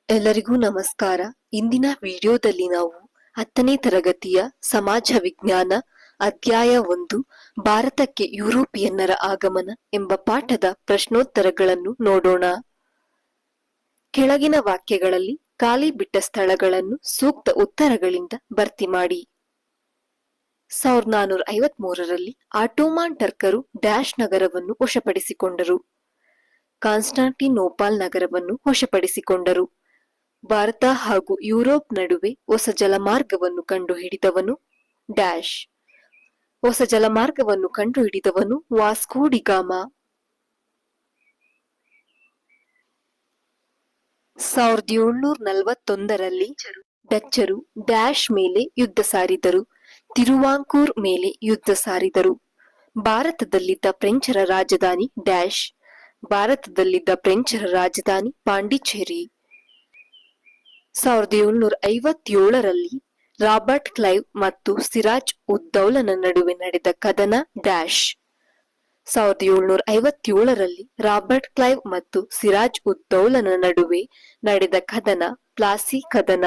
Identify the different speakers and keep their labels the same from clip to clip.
Speaker 1: ಎಲ್ಲರಿಗೂ ನಮಸ್ಕಾರ. ಇಂದಿನ ವಿಡಿಯೋದಲ್ಲಿ ನಾವು 10ನೇ ತರಗತಿಯ ಸಮಾಜ ವಿಜ್ಞಾನ ಅಧ್ಯಾಯ 1 ಭಾರತಕ್ಕೆ ಯುರೋಪಿಯನ್ನರ ಆಗಮನ ಎಂಬ ಪಾಠದ ಪ್ರಶ್ನೋತ್ತರಗಳನ್ನು ನೋಡೋಣ. ಕೆಳಗಿನ ವಾಕ್ಯಗಳಲ್ಲಿ ಖಾಲಿ ಬಿಟ್ಟ ಸ್ಥಳಗಳನ್ನು ಸೂಕ್ತ ಉತ್ತರಗಳಿಂದ ಭರ್ತಿ ಮಾಡಿ. 1453ರಲ್ಲಿ ಆಟೋಮಾನ್ ಟರ್ಕರು ಡ್ಯಾಶ್ ನಗರವನ್ನು ವಶಪಡಿಸಿಕೊಂಡರು. ಕಾನ್ಸ್ಟಾಂಟಿನೋಪಾಲ್ ನಗರವನ್ನು ವಶಪಡಿಸಿಕೊಂಡರು. ಭಾರತ ಹಾಗೂ ಯುರೋಪ್ ನಡುವೆ ಹೊಸ ಜಲಮಾರ್ಗವನ್ನು ಕಂಡುಹಿಡಿದವನು ಡ್ಯಾಶ್. ಹೊಸ ಜಲಮಾರ್ಗವನ್ನು ಕಂಡುಹಿಡಿದವನು ವಾಸ್ಕೋ ಡಿ ಗಾಮಾ. 1741ರಲ್ಲಿ ಡಚ್ಚರು ಡ್ಯಾಶ್ ಮೇಲೆ ಯುದ್ಧ ಸಾರಿದರು. ತಿರುವಾಂಕೂರ್ ಮೇಲೆ ಯುದ್ಧ ಸಾರಿದರು. ಭಾರತದಲ್ಲಿದ್ದ ಫ್ರೆಂಚರ ರಾಜಧಾನಿ ಡ್ಯಾಶ್. ಭಾರತದಲ್ಲಿದ್ದ ಫ್ರೆಂಚರ ರಾಜಧಾನಿ ಪಾಂಡಿಚೇರಿ. 1757ರಲ್ಲಿ ರಾಬರ್ಟ್ ಕ್ಲೈವ್ ಮತ್ತು ಸಿರಾಜ್ ಉದ್ ದೌಲನ ನಡುವೆ ನಡೆದ ಕದನ ಡ್ಯಾಶ್. 1757ರಲ್ಲಿ ರಾಬರ್ಟ್ ಕ್ಲೈವ್ ಮತ್ತು ಸಿರಾಜ್ ಉದ್ ದೌಲನ ನಡುವೆ ನಡೆದ ಕದನ ಪ್ಲಾಸಿ ಕದನ.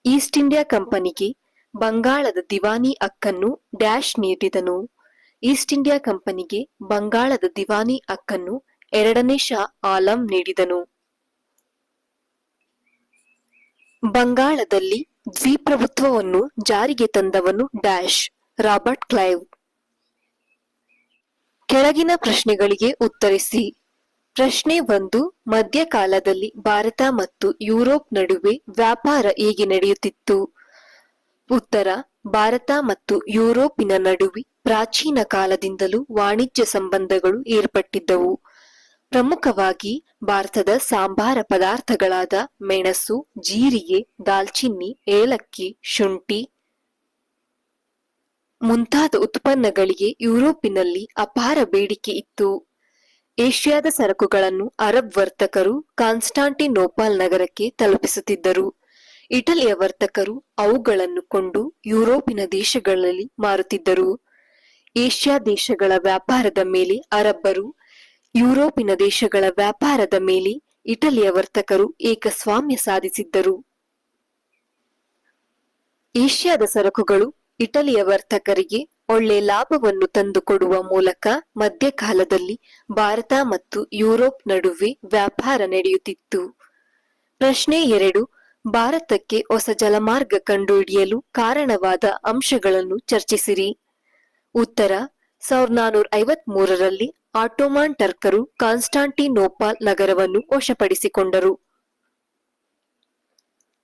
Speaker 1: ಈಸ್ಟ್ ಇಂಡಿಯಾ ಕಂಪನಿಗೆ ಬಂಗಾಳದ ದಿವಾನಿ ಹಕ್ಕನ್ನು ಡ್ಯಾಶ್ ನೀಡಿದನು. ಈಸ್ಟ್ ಇಂಡಿಯಾ ಕಂಪನಿಗೆ ಬಂಗಾಳದ ದಿವಾನಿ ಹಕ್ಕನ್ನು 2ನೇ ಶಾ ಆಲಂ ನೀಡಿದನು. ಬಂಗಾಳದಲ್ಲಿ ದ್ವಿಪ್ರಭುತ್ವವನ್ನು ಜಾರಿಗೆ ತಂದವನು ಡ್ಯಾಶ್. Robert Clive. ಕೆಳಗಿನ ಪ್ರಶ್ನೆಗಳಿಗೆ ಉತ್ತರಿಸಿ. ಪ್ರಶ್ನೆ 1, ಮಧ್ಯಕಾಲದಲ್ಲಿ ಭಾರತ ಮತ್ತು ಯುರೋಪ್ ನಡುವೆ ವ್ಯಾಪಾರ ಹೇಗೆ ನಡೆಯುತ್ತಿತ್ತು? ಉತ್ತರ: ಭಾರತ ಮತ್ತು ಯುರೋಪಿನ ನಡುವೆ ಪ್ರಾಚೀನ ಕಾಲದಿಂದಲೂ ವಾಣಿಜ್ಯ ಸಂಬಂಧಗಳು ಏರ್ಪಟ್ಟಿದ್ದವು. ಪ್ರಮುಖವಾಗಿ ಭಾರತದ ಸಾಂಬಾರ ಪದಾರ್ಥಗಳಾದ ಮೆಣಸು, ಜೀರಿಗೆ, ದಾಲ್ಚಿನ್ನಿ, ಏಲಕ್ಕಿ, ಶುಂಠಿ ಮುಂತಾದ ಉತ್ಪನ್ನಗಳಿಗೆ ಯುರೋಪಿನಲ್ಲಿ ಅಪಾರ ಬೇಡಿಕೆ ಇತ್ತು. ಏಷ್ಯಾದ ಸರಕುಗಳನ್ನು ಅರಬ್ ವರ್ತಕರು ಕಾನ್ಸ್ಟಾಂಟಿನೋಪಾಲ್ ನಗರಕ್ಕೆ ತಲುಪಿಸುತ್ತಿದ್ದರು. ಇಟಲಿಯ ವರ್ತಕರು ಅವುಗಳನ್ನು ಕೊಂಡು ಯುರೋಪಿನ ದೇಶಗಳಲ್ಲಿ ಮಾರುತ್ತಿದ್ದರು. ಏಷ್ಯಾ ದೇಶಗಳ ವ್ಯಾಪಾರದ ಮೇಲೆ ಅರಬ್ಬರು, ಯುರೋಪಿನ ದೇಶಗಳ ವ್ಯಾಪಾರದ ಮೇಲೆ ಇಟಲಿಯ ವರ್ತಕರು ಏಕಸ್ವಾಮ್ಯ ಸಾಧಿಸಿದ್ದರು. ಏಷ್ಯಾದ ಸರಕುಗಳು ಇಟಲಿಯ ವರ್ತಕರಿಗೆ ಒಳ್ಳೆ ಲಾಭವನ್ನು ತಂದುಕೊಡುವ ಮೂಲಕ ಮಧ್ಯಕಾಲದಲ್ಲಿ ಭಾರತ ಮತ್ತು ಯುರೋಪ್ ನಡುವೆ ವ್ಯಾಪಾರ ನಡೆಯುತ್ತಿತ್ತು. ಪ್ರಶ್ನೆ 2, ಭಾರತಕ್ಕೆ ಹೊಸ ಜಲಮಾರ್ಗ ಕಂಡುಹಿಡಿಯಲು ಕಾರಣವಾದ ಅಂಶಗಳನ್ನು ಚರ್ಚಿಸಿರಿ. ಉತ್ತರ: 1453ರಲ್ಲಿ ಆಟೋಮಾನ್ ಟರ್ಕರು ಕಾನ್ಸ್ಟಾಂಟಿನೋಪಾಲ್ ನಗರವನ್ನು ವಶಪಡಿಸಿಕೊಂಡರು.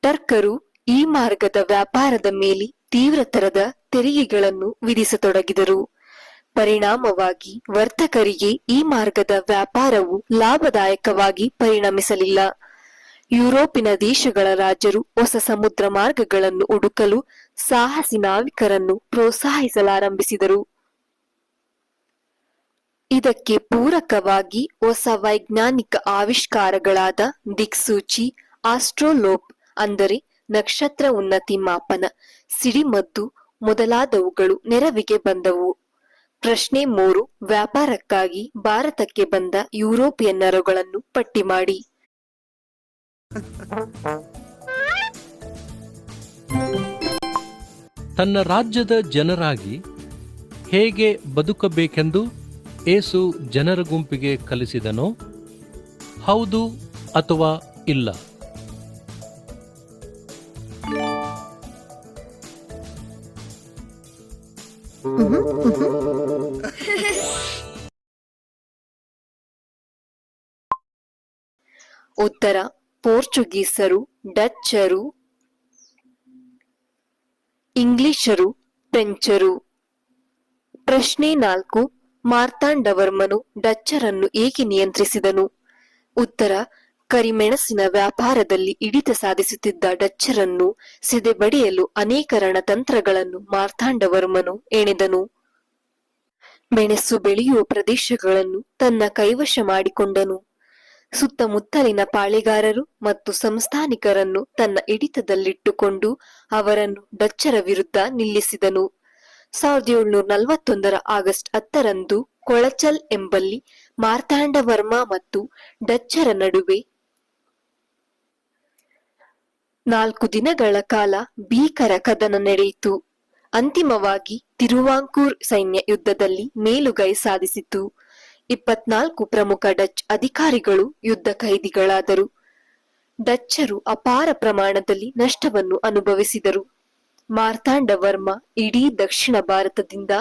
Speaker 1: ಟರ್ಕರು ಈ ಮಾರ್ಗದ ವ್ಯಾಪಾರದ ಮೇಲೆ ತೀವ್ರತರದ ತೆರಿಗೆಗಳನ್ನು ವಿಧಿಸತೊಡಗಿದರು. ಪರಿಣಾಮವಾಗಿ ವರ್ತಕರಿಗೆ ಈ ಮಾರ್ಗದ ವ್ಯಾಪಾರವು ಲಾಭದಾಯಕವಾಗಿ ಪರಿಣಮಿಸಲಿಲ್ಲ. ಯುರೋಪಿನ ದೇಶಗಳ ರಾಜರು ಹೊಸ ಸಮುದ್ರ ಮಾರ್ಗಗಳನ್ನು ಹುಡುಕಲು ಸಾಹಸಿ ನಾವಿಕರನ್ನು ಪ್ರೋತ್ಸಾಹಿಸಲಾರಂಭಿಸಿದರು. ಇದಕ್ಕೆ ಪೂರಕವಾಗಿ ಹೊಸ ವೈಜ್ಞಾನಿಕ ಆವಿಷ್ಕಾರಗಳಾದ ದಿಕ್ಸೂಚಿ, ಆಸ್ಟ್ರೋಲೋಪ್ ಅಂದರೆ ನಕ್ಷತ್ರ ಉನ್ನತಿ ಮಾಪನ, ಸಿಡಿಮದ್ದು ಮೊದಲಾದವುಗಳು ನೆರವಿಗೆ ಬಂದವು. ಪ್ರಶ್ನೆ 3, ವ್ಯಾಪಾರಕ್ಕಾಗಿ ಭಾರತಕ್ಕೆ ಬಂದ ಯುರೋಪಿಯನ್ನರುಗಳನ್ನು ಪಟ್ಟಿ ಮಾಡಿ.
Speaker 2: ತನ್ನ ರಾಜ್ಯದ ಜನರಾಗಿ ಹೇಗೆ ಬದುಕಬೇಕೆಂದು ಏಸು ಜನರ ಗುಂಪಿಗೆ ಕಲಿಸಿದನೋ? ಹೌದು ಅಥವಾ ಇಲ್ಲ?
Speaker 1: ಉತ್ತರ: ಪೋರ್ಚುಗೀಸರು, ಡಚ್ಚರು, ಇಂಗ್ಲಿಷರು, ಫ್ರೆಂಚರು. ಪ್ರಶ್ನೆ 4, ಮಾರ್ತಾಂಡವರ್ಮನು ಡಚ್ಚರನ್ನು ಏಕೆ ನಿಯಂತ್ರಿಸಿದನು? ಉತ್ತರ: ಕರಿಮೆಣಸಿನ ವ್ಯಾಪಾರದಲ್ಲಿ ಹಿಡಿತ ಸಾಧಿಸುತ್ತಿದ್ದ ಡಚ್ಚರನ್ನು ಸೆದೆಬಡಿಯಲು ಅನೇಕ ರಣತಂತ್ರಗಳನ್ನು ಮಾರ್ತಾಂಡವರ್ಮನು ಹೆಣೆದನು. ಮೆಣಸು ಬೆಳೆಯುವ ಪ್ರದೇಶಗಳನ್ನು ತನ್ನ ಕೈವಶ ಮಾಡಿಕೊಂಡನು. ಸುತ್ತಮುತ್ತಲಿನ ಪಾಳೆಗಾರರು ಮತ್ತು ಸಂಸ್ಥಾನಿಕರನ್ನು ತನ್ನ ಹಿಡಿತದಲ್ಲಿಟ್ಟುಕೊಂಡು ಅವರನ್ನು ಡಚ್ಚರ ವಿರುದ್ಧ ನಿಲ್ಲಿಸಿದನು. 1741 ಆಗಸ್ಟ್ 10ರಂದು ಕೊಳಚಲ್ ಎಂಬಲ್ಲಿ ಮಾರ್ತಾಂಡವರ್ಮ ಮತ್ತು ಡಚ್ಚರ ನಡುವೆ 4 ದಿನಗಳ ಕಾಲ ಭೀಕರ ಕದನ ನಡೆಯಿತು. ಅಂತಿಮವಾಗಿ ತಿರುವಾಂಕೂರ್ ಸೈನ್ಯ ಯುದ್ಧದಲ್ಲಿ ಮೇಲುಗೈ ಸಾಧಿಸಿತು. 24 ಪ್ರಮುಖ ಡಚ್ ಅಧಿಕಾರಿಗಳು ಯುದ್ಧ ಖೈದಿಗಳಾದರು. ಡಚ್ಚರು ಅಪಾರ ಪ್ರಮಾಣದಲ್ಲಿ ನಷ್ಟವನ್ನು ಅನುಭವಿಸಿದರು. ಮಾರ್ತಾಂಡವರ್ಮ ಇಡೀ ದಕ್ಷಿಣ ಭಾರತದಿಂದ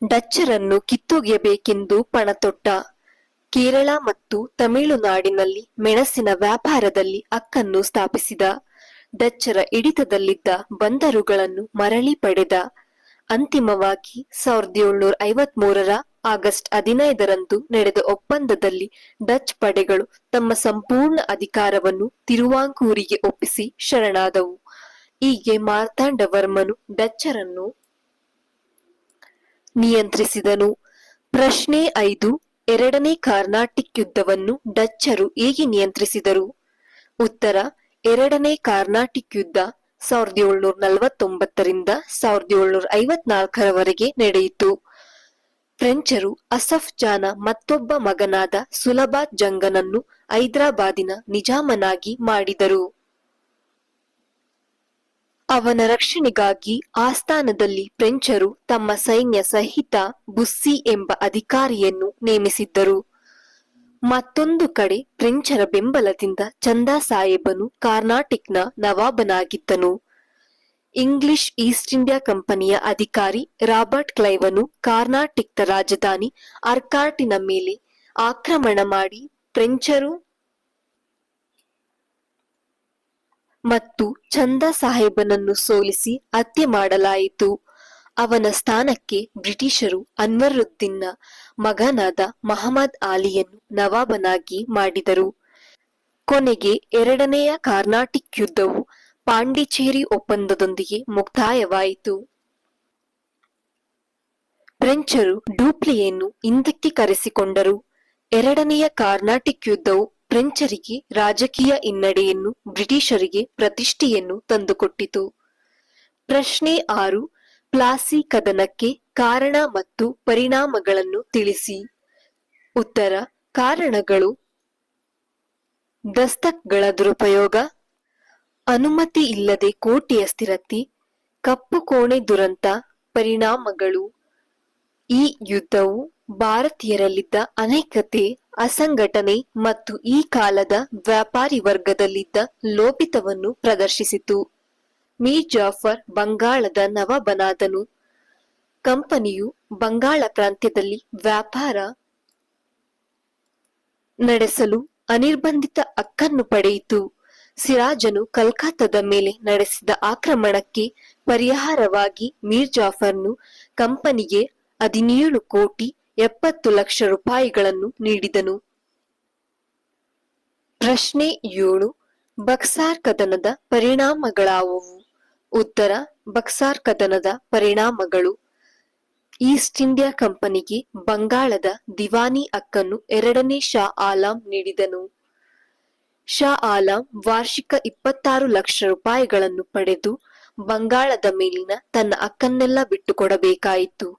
Speaker 1: ಡಚ್ಚರನ್ನು ಕಿತ್ತೊಗೆಯಬೇಕೆಂದು ಪಣತೊಟ್ಟ. ಕೇರಳ ಮತ್ತು ತಮಿಳುನಾಡಿನಲ್ಲಿ ಮೆಣಸಿನ ವ್ಯಾಪಾರದಲ್ಲಿ ಹಕ್ಕನ್ನು ಸ್ಥಾಪಿಸಿದ. ಡಚ್ಚರ ಹಿಡಿತದಲ್ಲಿದ್ದ ಬಂದರುಗಳನ್ನು ಮರಳಿ ಪಡೆದ. ಅಂತಿಮವಾಗಿ 1753ರ ಆಗಸ್ಟ್ 15ರಂದು ನಡೆದ ಒಪ್ಪಂದದಲ್ಲಿ ಡಚ್ ಪಡೆಗಳು ತಮ್ಮ ಸಂಪೂರ್ಣ ಅಧಿಕಾರವನ್ನು ತಿರುವಾಂಕೂರಿಗೆ ಒಪ್ಪಿಸಿ ಶರಣಾದವು. ಹೀಗೆ ಮಾರ್ತಾಂಡವರ್ಮನು ಡಚ್ಚರನ್ನು ನಿಯಂತ್ರಿಸಿದನು. ಪ್ರಶ್ನೆ 5. ಎರಡನೇ ಕಾರ್ನಾಟಿಕ್ ಯುದ್ಧವನ್ನು ಡಚ್ಚರು ಹೇಗೆ ನಿಯಂತ್ರಿಸಿದರು? ಉತ್ತರ: ಎರಡನೇ ಕಾರ್ನಾಟಿಕ್ ಯುದ್ಧ 1749ರಿಂದ 1754ರವರೆಗೆ ನಡೆಯಿತು. ಫ್ರೆಂಚರು ಅಸಫ್ ಜಾನ ಮತ್ತೊಬ್ಬ ಮಗನಾದ ಸುಲಭಾತ್ ಜಂಗನನ್ನು ಹೈದರಾಬಾದಿನ ನಿಜಾಮನಾಗಿ ಮಾಡಿದರು. ಅವನ ರಕ್ಷಣೆಗಾಗಿ ಆಸ್ಥಾನದಲ್ಲಿ ಫ್ರೆಂಚರು ತಮ್ಮ ಸೈನ್ಯ ಸಹಿತ ಬುಸ್ಸಿ ಎಂಬ ಅಧಿಕಾರಿಯನ್ನು ನೇಮಿಸಿದ್ದರು. ಮತ್ತೊಂದು ಕಡೆ ಫ್ರೆಂಚರ ಬೆಂಬಲದಿಂದ ಚಂದಾ ಸಾಹೇಬನು ಕರ್ನಾಟಿಕ್ನ ನವಾಬನಾಗಿದ್ದನು. ಇಂಗ್ಲಿಷ್ ಈಸ್ಟ್ ಇಂಡಿಯಾ ಕಂಪನಿಯ ಅಧಿಕಾರಿ ರಾಬರ್ಟ್ ಕ್ಲೈವನು ಕರ್ನಾಟಿಕ್ನ ರಾಜಧಾನಿ ಆರ್ಕಾಟಿನ ಮೇಲೆ ಆಕ್ರಮಣ ಮಾಡಿ ಫ್ರೆಂಚರು ಮತ್ತು ಚಂದಾ ಸಾಹೇಬನನ್ನು ಸೋಲಿಸಿ ಹತ್ಯೆ ಮಾಡಲಾಯಿತು. ಅವನ ಸ್ಥಾನಕ್ಕೆ ಬ್ರಿಟಿಷರು ಅನ್ವರುದ್ದೀನ್ನ ಮಗನಾದ ಮಹಮ್ಮದ್ ಆಲಿಯನ್ನು ನವಾಬನಾಗಿ ಮಾಡಿದರು. ಕೊನೆಗೆ ಎರಡನೆಯ ಕಾರ್ನಾಟಿಕ್ ಯುದ್ಧವು ಪಾಂಡಿಚೇರಿ ಒಪ್ಪಂದದೊಂದಿಗೆ ಮುಕ್ತಾಯವಾಯಿತು. ಫ್ರೆಂಚರು ಡೂಪ್ಲಿಯನ್ನು ಹಿಂದಕ್ಕೆ ಕರೆಸಿಕೊಂಡರು. ಎರಡನೆಯ ಕಾರ್ನಾಟಿಕ್ ಯುದ್ಧವು ಫ್ರೆಂಚರಿಗೆ ರಾಜಕೀಯ ಹಿನ್ನಡೆಯನ್ನು, ಬ್ರಿಟಿಷರಿಗೆ ಪ್ರತಿಷ್ಠೆಯನ್ನು ತಂದುಕೊಟ್ಟಿತು. ಪ್ರಶ್ನೆ 6. ಪ್ಲಾಸಿ ಕದನಕ್ಕೆ ಕಾರಣ ಮತ್ತು ಪರಿಣಾಮಗಳನ್ನು ತಿಳಿಸಿ. ಉತ್ತರ: ಕಾರಣಗಳು: ದಸ್ತಕ್ಗಳ ದುರುಪಯೋಗ, ಅನುಮತಿ ಇಲ್ಲದೆ ಕೋಟೆಯ ಸ್ಥಿರತೆ, ಕಪ್ಪು ಕೋಣೆ ದುರಂತ. ಪರಿಣಾಮಗಳು: ಈ ಯುದ್ಧವು ಭಾರತೀಯರಲ್ಲಿದ್ದ ಅನೈಕ್ಯತೆ, ಅಸಂಘಟನೆ ಮತ್ತು ಈ ಕಾಲದ ವ್ಯಾಪಾರಿ ವರ್ಗದಲ್ಲಿದ್ದ ಲೋಪಿತವನ್ನು ಪ್ರದರ್ಶಿಸಿತು. ಮೀರ್ ಜಾಫರ್ ಬಂಗಾಳದ ನವಾಬನಾದನು. ಕಂಪನಿಯು ಬಂಗಾಳ ಪ್ರಾಂತ್ಯದಲ್ಲಿ ವ್ಯಾಪಾರ ನಡೆಸಲು ಅನಿರ್ಬಂಧಿತ ಹಕ್ಕನ್ನು ಪಡೆಯಿತು. ಸಿರಾಜನು ಕಲ್ಕತ್ತಾದ ಮೇಲೆ ನಡೆಸಿದ ಆಕ್ರಮಣಕ್ಕೆ ಪರಿಹಾರವಾಗಿ ಮೀರ್ ಜಾಫರ್ನು ಕಂಪನಿಗೆ 17,70,00,000 ರೂಪಾಯಿಗಳನ್ನು ನೀಡಿದನು. ಪ್ರಶ್ನೆ 7. ಬಕ್ಸಾರ್ ಕದನದ ಪರಿಣಾಮಗಳಾವುವು? ಉತ್ತರ: ಬಕ್ಸಾರ್ ಕದನದ ಪರಿಣಾಮಗಳು: ಈಸ್ಟ್ ಇಂಡಿಯಾ ಕಂಪನಿಗೆ ಬಂಗಾಳದ ದಿವಾನಿ ಹಕ್ಕನ್ನು ಎರಡನೇ ಶಾ ಆಲಂ ನೀಡಿದನು. ಶಾ ಆಲಂ ವಾರ್ಷಿಕ 26 ಲಕ್ಷ ರೂಪಾಯಿಗಳನ್ನು ಪಡೆದು ಬಂಗಾಳದ ಮೇಲಿನ ತನ್ನ ಹಕ್ಕನ್ನೆಲ್ಲ ಬಿಟ್ಟುಕೊಡಬೇಕಾಯಿತು.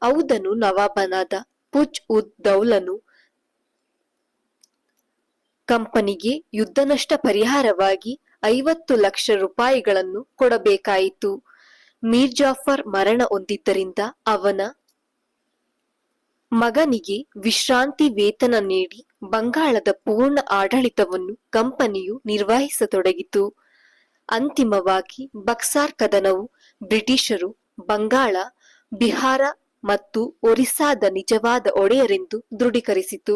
Speaker 1: ಔದನು ನವಾಬನಾದ ಪುಜ್ ಉದ್ ದೌಲನು ಕಂಪನಿಗೆ ಯುದ್ಧ ನಷ್ಟ ಪರಿಹಾರವಾಗಿ 50 ಲಕ್ಷ ರೂಪಾಯಿಗಳನ್ನು ಕೊಡಬೇಕಾಯಿತು. ಮೀರ್ ಜಾಫರ್ ಮರಣ ಹೊಂದಿದ್ದರಿಂದ ಅವನ ಮಗನಿಗೆ ವಿಶ್ರಾಂತಿ ವೇತನ ನೀಡಿ ಬಂಗಾಳದ ಪೂರ್ಣ ಆಡಳಿತವನ್ನು ಕಂಪನಿಯು ನಿರ್ವಹಿಸತೊಡಗಿತು. ಅಂತಿಮವಾಗಿ ಬಕ್ಸಾರ್ ಕದನವು ಬ್ರಿಟಿಷರು ಬಂಗಾಳ, ಬಿಹಾರ ಮತ್ತು ಒರಿಸ್ಸಾದ ನಿಜವಾದ ಒಡೆಯರೆಂದು ದೃಢೀಕರಿಸಿತು.